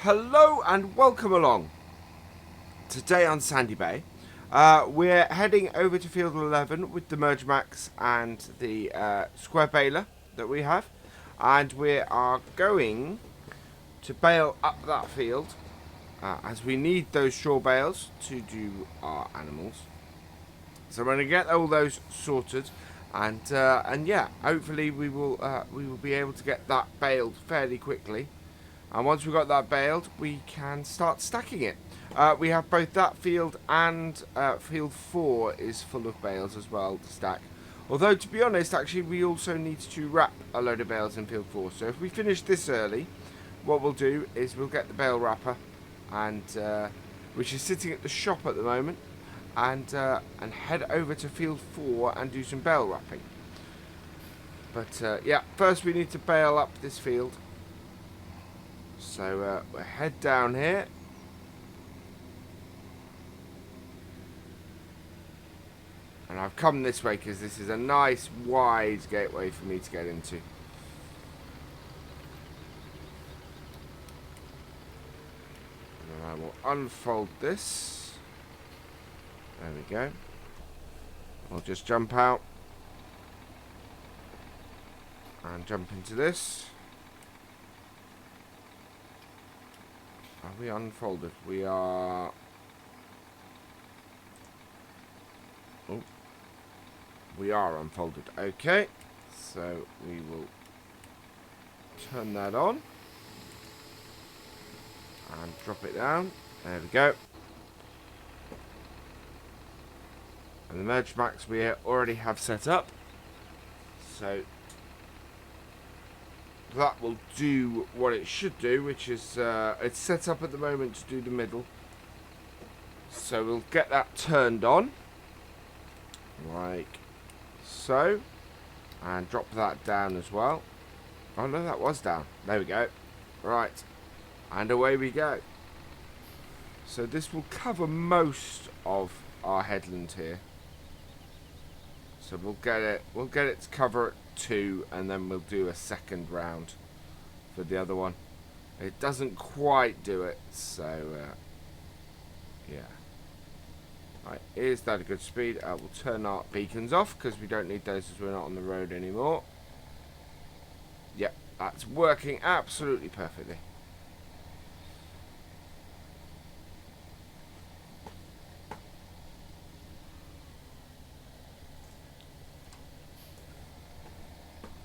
Hello and welcome along. Today on Sandy Bay, we're heading over to field 11 with the Merge Max and the square baler that we have, and we are going to bale up that field as we need those straw bales to do our animals. So we're going to get all those sorted, and yeah, hopefully we will be able to get that baled fairly quickly. And once we've got that baled, we can start stacking it. We have both that field and field 4 is full of bales as well to stack. Although, to be honest, actually, we also need to wrap a load of bales in field 4. So if we finish this early, what we'll do is we'll get the bale wrapper, and which is sitting at the shop at the moment, and head over to field 4 and do some bale wrapping. But yeah, first we need to bale up this field. So we'll head down here. And I've come this way because this is a nice wide gateway for me to get into. And I will unfold this. There we go. I'll just jump out. And jump into this. Are we unfolded? We are... Oh. We are unfolded. Okay. So we will turn that on. And drop it down. There we go. And the Merge Max we already have set up. So that will do what it should do, which is it's set up at the moment to do the middle. So we'll get that turned on like so, and drop that down as well. Oh no, that was down. There we go. Right, and away we go. So this will cover most of our headland here. So we'll get it to cover it 2, and then we'll do a second round for the other one. It doesn't quite do it, so yeah. Right, is that a good speed? We'll turn our beacons off because we don't need those as we're not on the road anymore. Yep, that's working absolutely perfectly.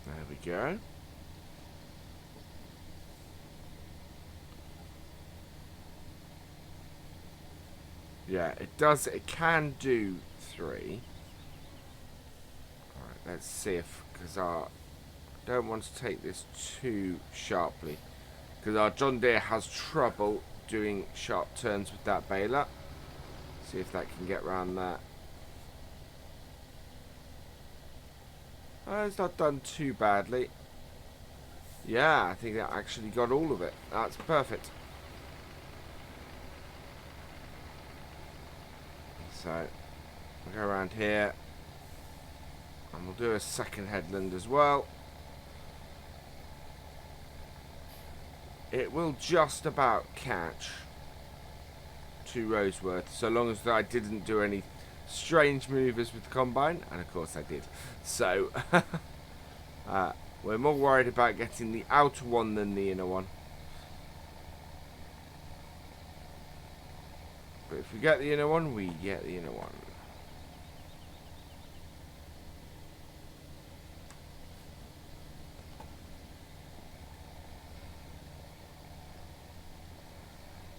There we go. Yeah, it does. It can do 3. Alright, let's see if... Because I don't want to take this too sharply. Because our John Deere has trouble doing sharp turns with that baler. See if that can get around that. It's not done too badly. Yeah, I think that actually got all of it. That's perfect. So, we'll go around here. And we'll do a second headland as well. It will just about catch 2 rows worth, so long as I didn't do any strange maneuvers with the combine, and of course I did. So we're more worried about getting the outer one than the inner one. But if we get the inner one, we get the inner one.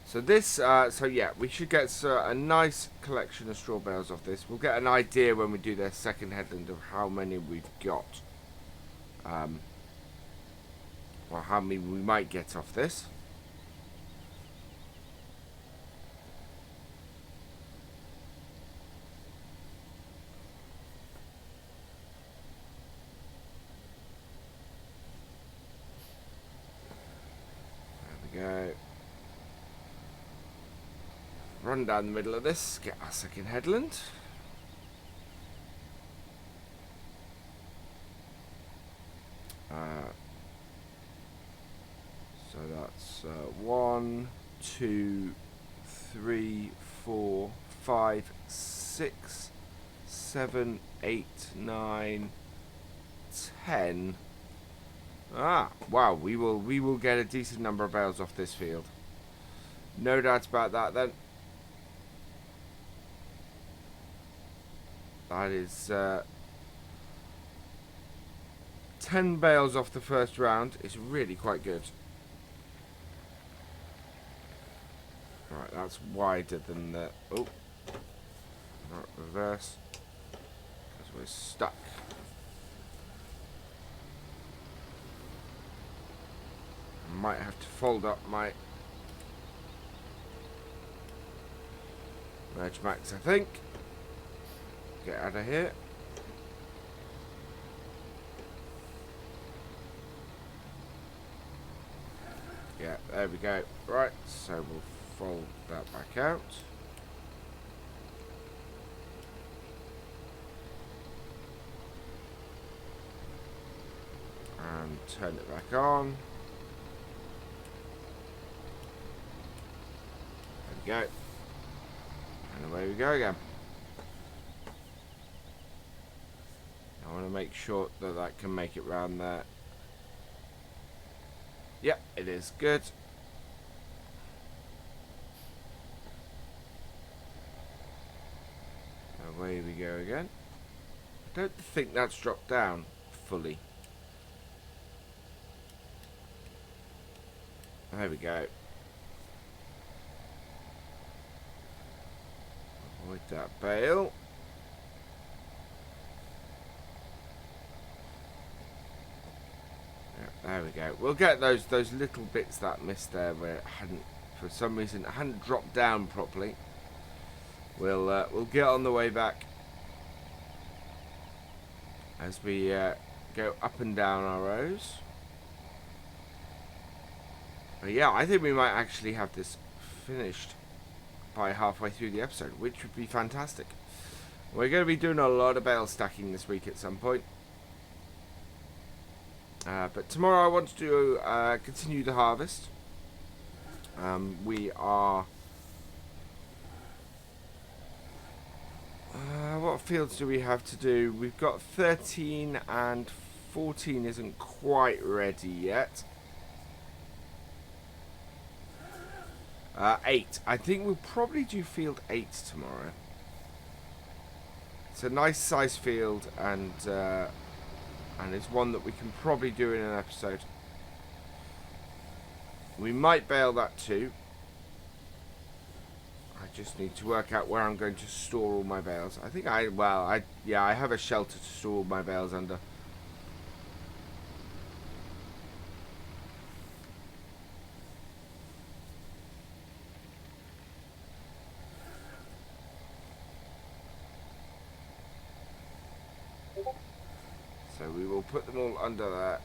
So this, so yeah, we should get a nice collection of straw bales off this. We'll get an idea when we do their second headland of how many we've got. Well, how many we might get off this. There we go. Run down the middle of this, get our second headland. So that's 1, 2, 3, 4, 5, 6, 7, 8, 9, 10. Ah, wow, we will get a decent number of bales off this field. No doubt about that then. That is 10 bales off the first round. It's really quite good. Right, that's wider than the... Oh. Right, reverse. Because we're stuck. Might have to fold up my merge max, I think. Get out of here. Yeah, there we go. Right, so we'll fold that back out. And turn it back on. There we go. And away we go again. I want to make sure that that can make it round there. Yep, it is good. Away we go again. I don't think that's dropped down fully. There we go. Avoid that bale. There we go. We'll get those little bits that missed there where it hadn't, for some reason, it hadn't dropped down properly. We'll get on the way back as we go up and down our rows. But yeah, I think we might actually have this finished by halfway through the episode, which would be fantastic. We're going to be doing a lot of bale stacking this week at some point. But tomorrow I want to continue the harvest. We are... what fields do we have to do? We've got 13 and 14 isn't quite ready yet. 8. I think we'll probably do field 8 tomorrow. It's a nice size field and it's one that we can probably do in an episode. We might bale that too. I just need to work out where I'm going to store all my bales. I think I have a shelter to store all my bales under. So we will put them all under that.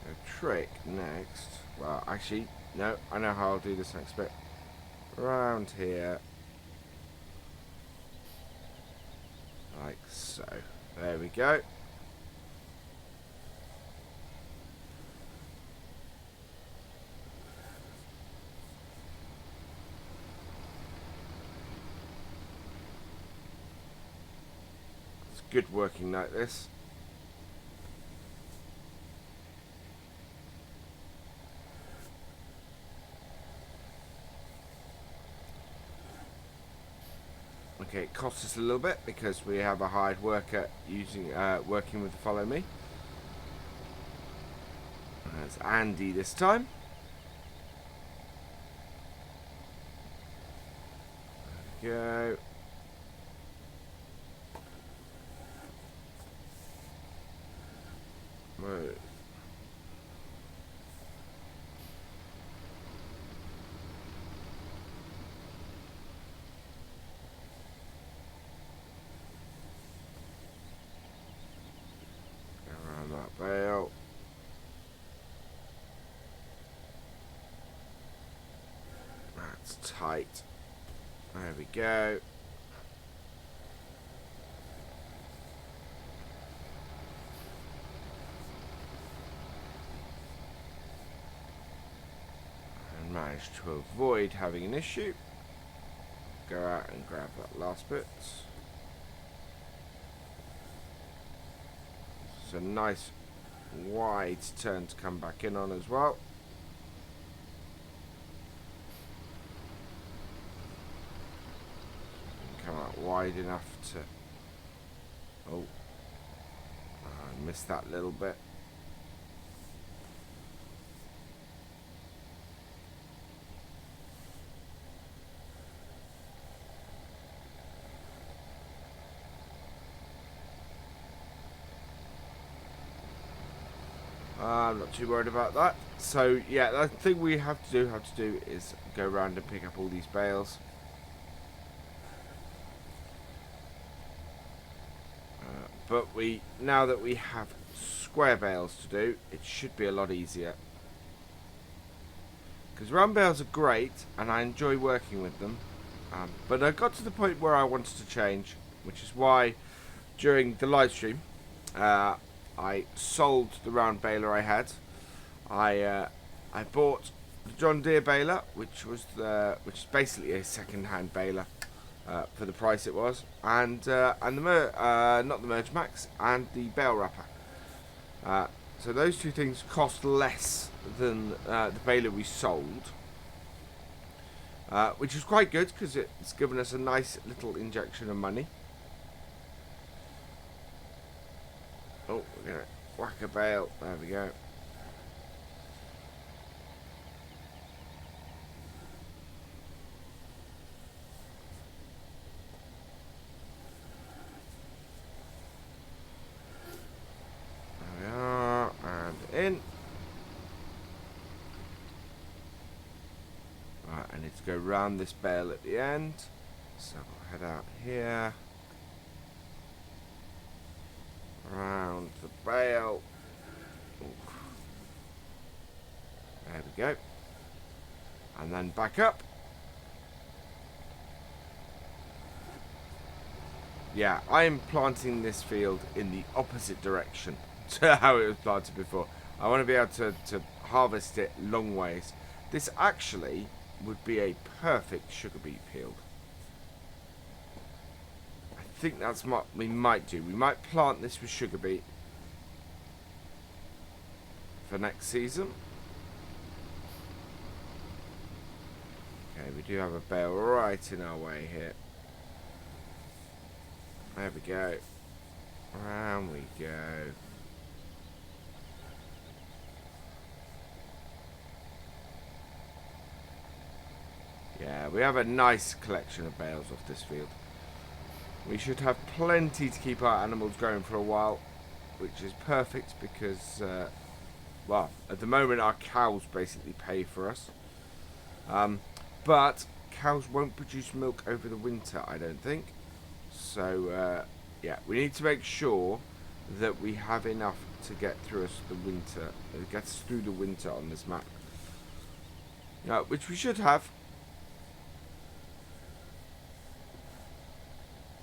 A trick next. Well, actually, no, I know how I'll do this next bit. Around here. Like so. There we go. Good working like this. Okay, it costs us a little bit because we have a hired worker using working with the Follow Me. That's Andy this time. There we go. Right. Go around that bale. That's tight. There we go. managed to avoid having an issue. Go out and grab that last bit. It's a nice wide turn to come back in on as well. Come out wide enough to... Oh, I missed that little bit. I'm not too worried about that. So yeah, the thing we have to do is go around and pick up all these bales. But now that we have square bales to do, it should be a lot easier. Because round bales are great, and I enjoy working with them. But I got to the point where I wanted to change, which is why during the live stream, I sold the round baler I had. I bought the John Deere baler, which is basically a second-hand baler for the price it was, and not the Merge Max, and the bale wrapper. So those two things cost less than the baler we sold, which was quite good because it's given us a nice little injection of money. Oh, we're going to whack a bale. There we go. There we are. And in. Right, I need to go round this bale at the end. So we'll head out here. Round the bale. Oof. There we go. And then back up. Yeah, I am planting this field in the opposite direction to how it was planted before. I want to be able to harvest it long ways. This actually would be a perfect sugar beet field. I think that's what we might do. We might plant this with sugar beet for next season. Okay, we do have a bale right in our way here. There we go. Round we go. Yeah, we have a nice collection of bales off this field. We should have plenty to keep our animals going for a while, which is perfect because, well, at the moment our cows basically pay for us. But cows won't produce milk over the winter, I don't think. So, yeah, we need to make sure that we have enough to get through us the winter, get us through the winter on this map. Which we should have.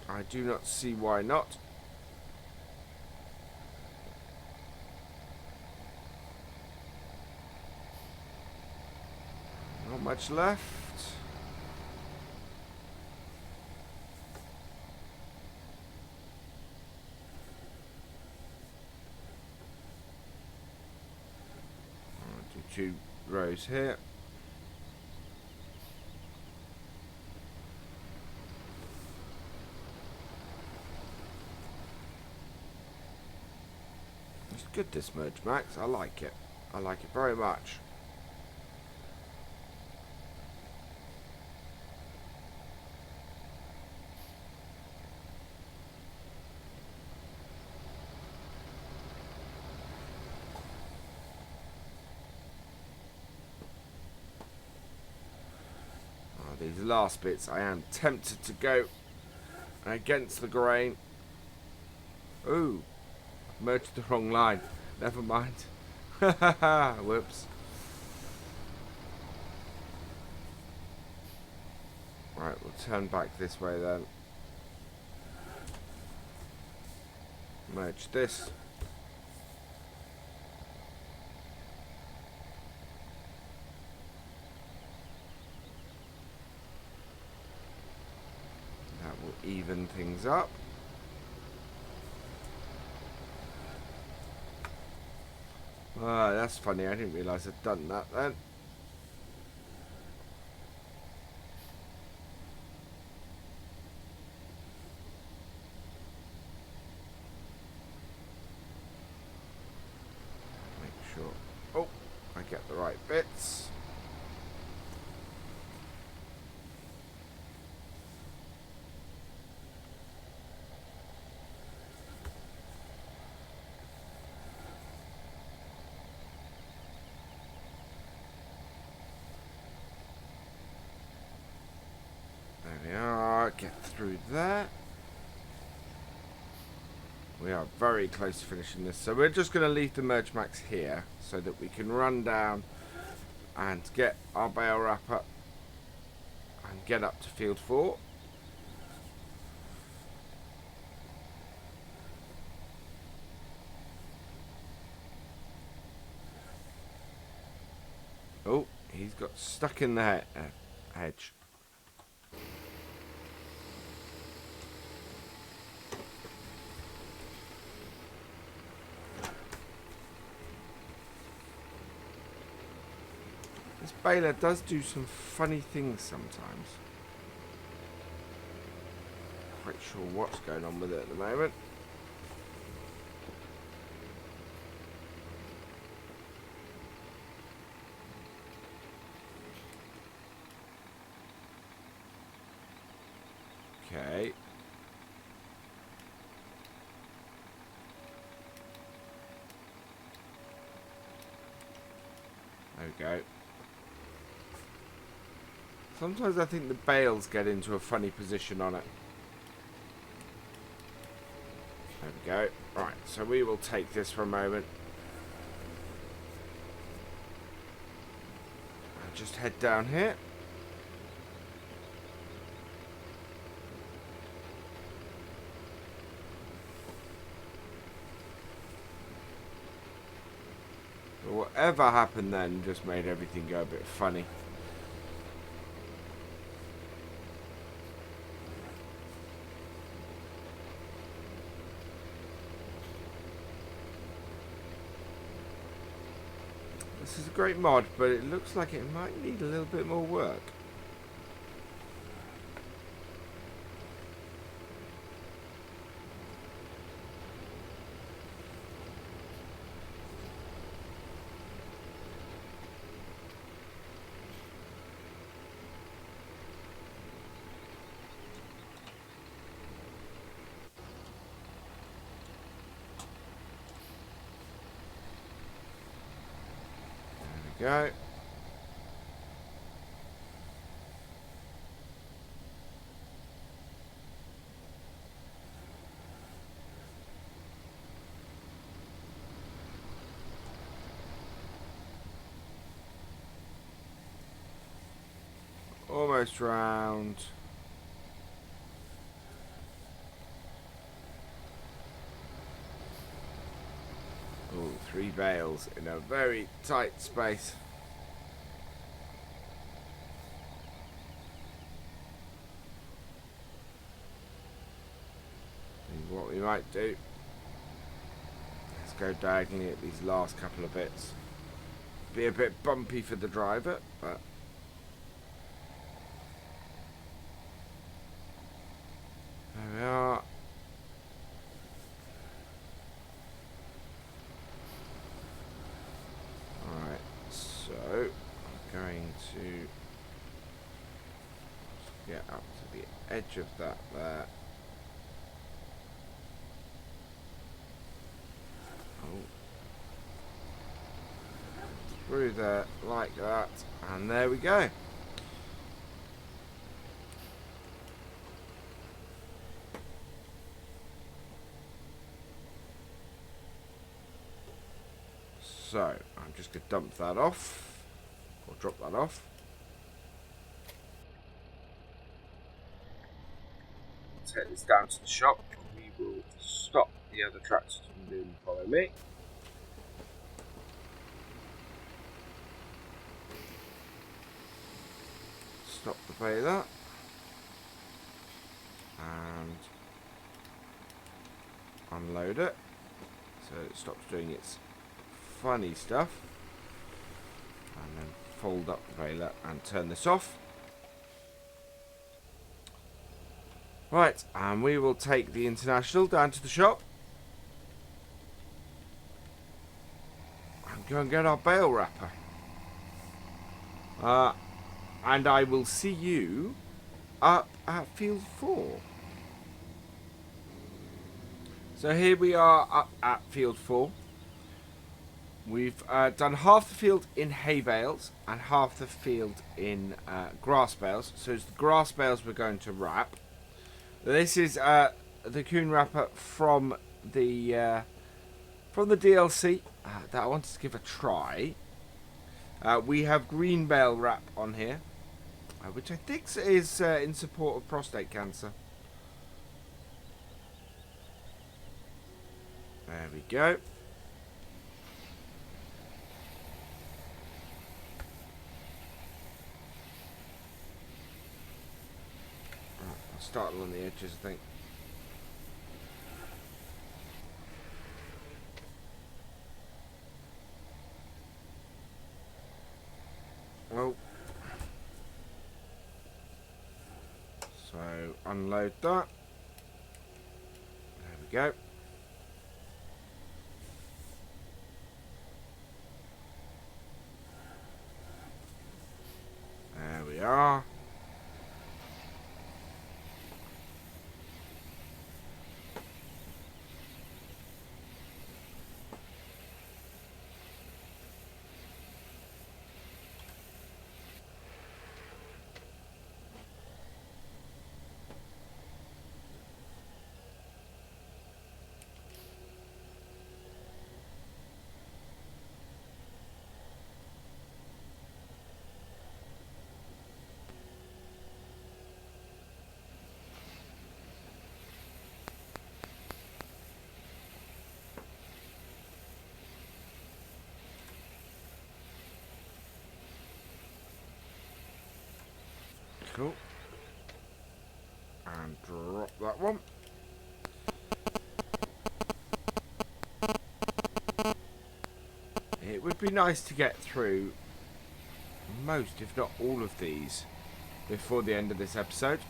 I do not see why not. Not much left. I'll do 2 rows here. Good, this Merge Max. I like it. I like it very much. Oh, these last bits, I am tempted to go against the grain. Ooh. Merged the wrong line. Never mind. Whoops. Right, we'll turn back this way then. Merge this. even things up. That's funny, I didn't realise I'd done that then. Make sure, oh, I get the right bits. There we are, get through there. We are very close to finishing this, so we're just going to leave the merge max here so that we can run down and get our bale wrapper and get up to field 4. Oh, he's got stuck in the hedge. This baler does do some funny things sometimes. Quite sure what's going on with it at the moment. Okay. There we go. Sometimes I think the bales get into a funny position on it. There we go. Right, so we will take this for a moment. And just head down here. But whatever happened then just made everything go a bit funny. This is a great mod, but it looks like it might need a little bit more work. Go. Almost round. Oh, 3 bales in a very tight space. And what we might do, let's go diagonally at these last couple of bits. Be a bit bumpy for the driver, but there we are. Alright, so I'm going to get up to the edge of that there. Oh. Through there like that, and there we go. So, I'm just going to dump that off, or drop that off. Take this down to the shop. We will stop the other tractor to move and follow me. Stop the baler. And unload it so it stops doing its funny stuff. And then fold up the baler and turn this off. Right, and we will take the International down to the shop and go and get our bale wrapper. And I will see you up at field 4. So here we are up at field 4. We've done half the field in hay bales and half the field in grass bales. So it's the grass bales we're going to wrap. This is the coon wrapper from the DLC that I wanted to give a try. We have green bale wrap on here, which I think is in support of prostate cancer. There we go. Right, I'll start along the edges, I think. Oh. So unload that. There we go. There we are. Cool. And drop that one. It would be nice to get through most, if not all of these before the end of this episode.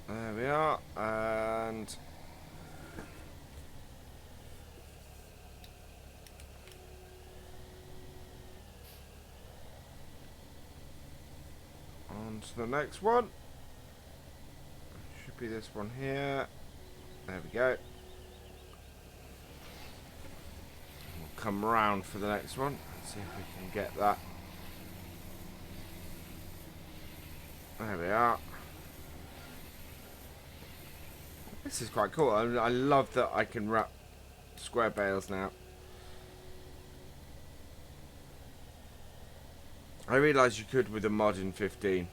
There we are, and on to the next one. Should be this one here. There we go. We'll come round for the next one. Let's see if we can get that. There we are. This is quite cool. I love that I can wrap square bales now. I realised you could with a mod in 15.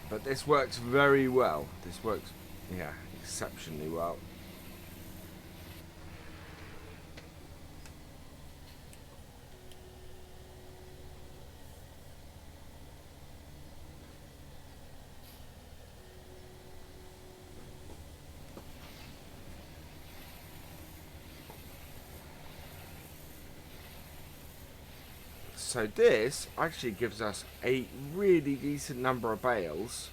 But this works very well. This works, yeah, exceptionally well. So this actually gives us a really decent number of bales.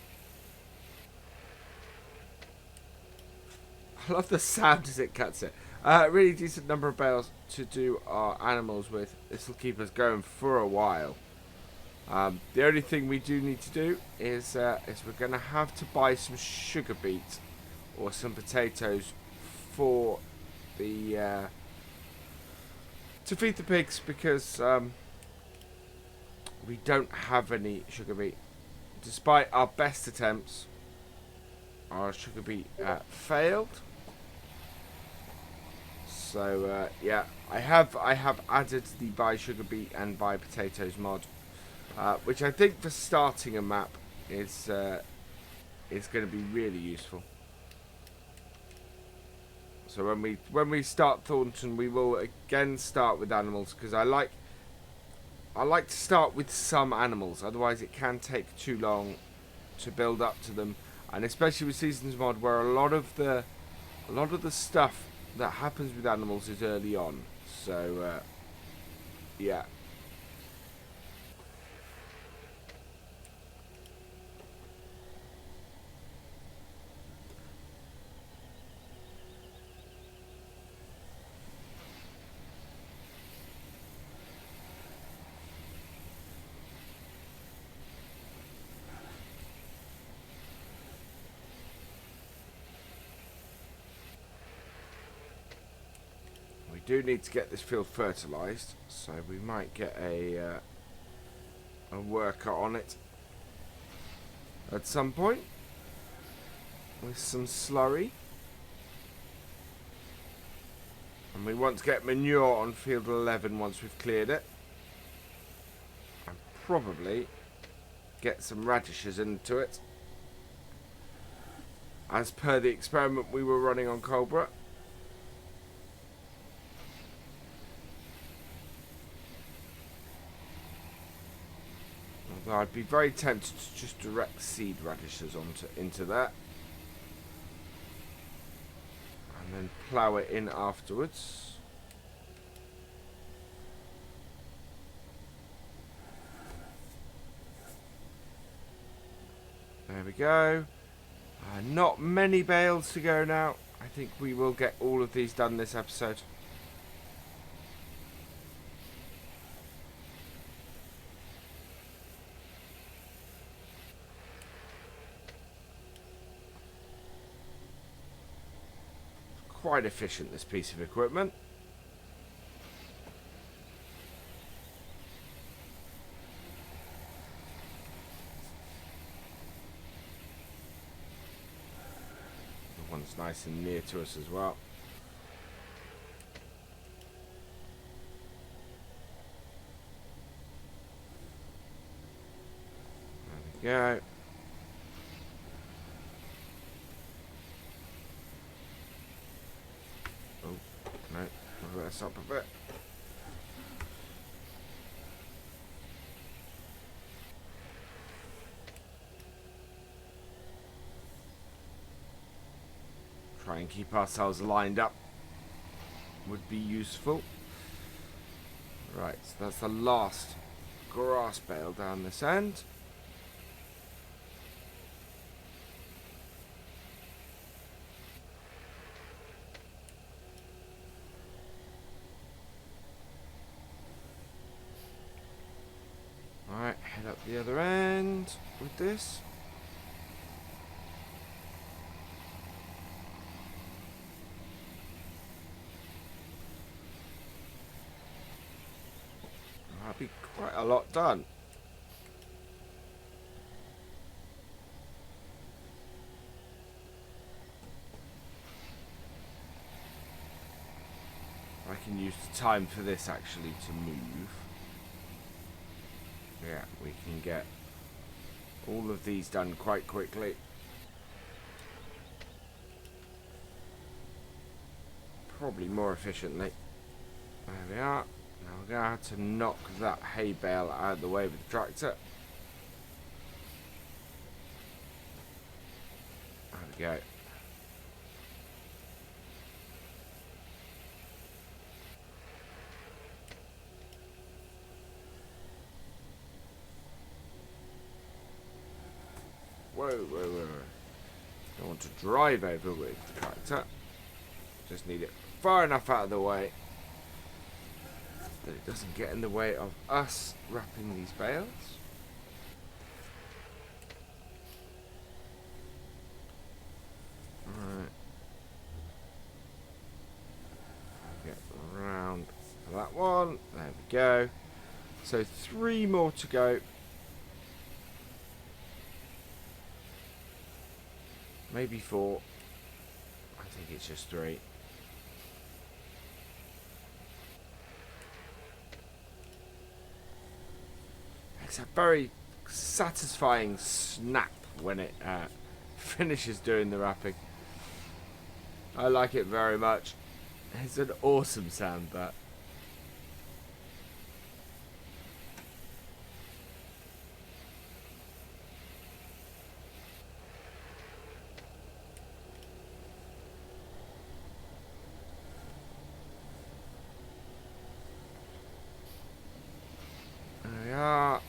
I love the sound as it cuts it. Really decent number of bales to do our animals with. This will keep us going for a while. The only thing we do need to do is we're going to have to buy some sugar beet or some potatoes for the to feed the pigs, because we don't have any sugar beet. Despite our best attempts, our sugar beet failed. So yeah, I have added the buy sugar beet and buy potatoes mod which I think for starting a map is going to be really useful. So when we start Thornton, we will again start with animals, because I like to start with some animals. Otherwise, it can take too long to build up to them, and especially with Seasons mod, where a lot of the stuff that happens with animals is early on. So yeah. We do need to get this field fertilised, so we might get a worker on it at some point with some slurry. And we want to get manure on field 11 once we've cleared it, and probably get some radishes into it, as per the experiment we were running on Cobra. Although I'd be very tempted to just direct seed radishes into that, and then plough it in afterwards. There we go. Not many bales to go now. I think we will get all of these done this episode. Quite efficient, this piece of equipment. The one's nice and near to us as well. There we go. That's up a bit. Try and keep ourselves lined up would be useful. Right, so that's the last grass bale down this end. Alright, head up the other end with this. That'll be quite a lot done. I can use the time for this actually to move. Yeah, we can get all of these done quite quickly. Probably more efficiently. There we are. Now we're going to have to knock that hay bale out of the way with the tractor. There we go. Whoa, whoa, whoa. Don't want to drive over with the tractor. Just need it far enough out of the way that it doesn't get in the way of us wrapping these bales. Alright. Get around for that one. There we go. So 3 more to go. Maybe 4. I think it's just 3. it's a very satisfying snap when it finishes doing the wrapping. I like it very much. It's an awesome sound, that. There we are.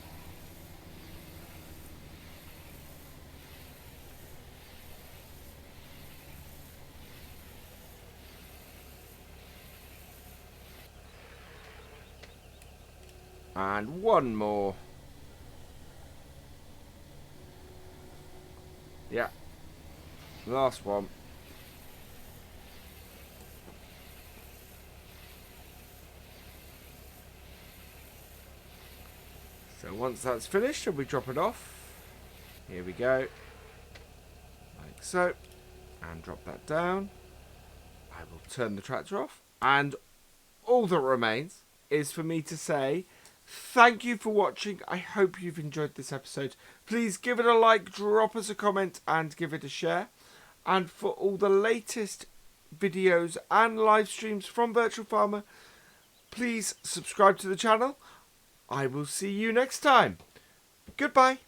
And one more. Yeah. Last one. So once that's finished, we drop it off. Here we go. Like so. And drop that down. I will turn the tractor off. And all that remains is for me to say thank you for watching. I hope you've enjoyed this episode. Please give it a like, drop us a comment, and give it a share. And for all the latest videos and live streams from Virtual Farmer, please subscribe to the channel. I will see you next time. Goodbye.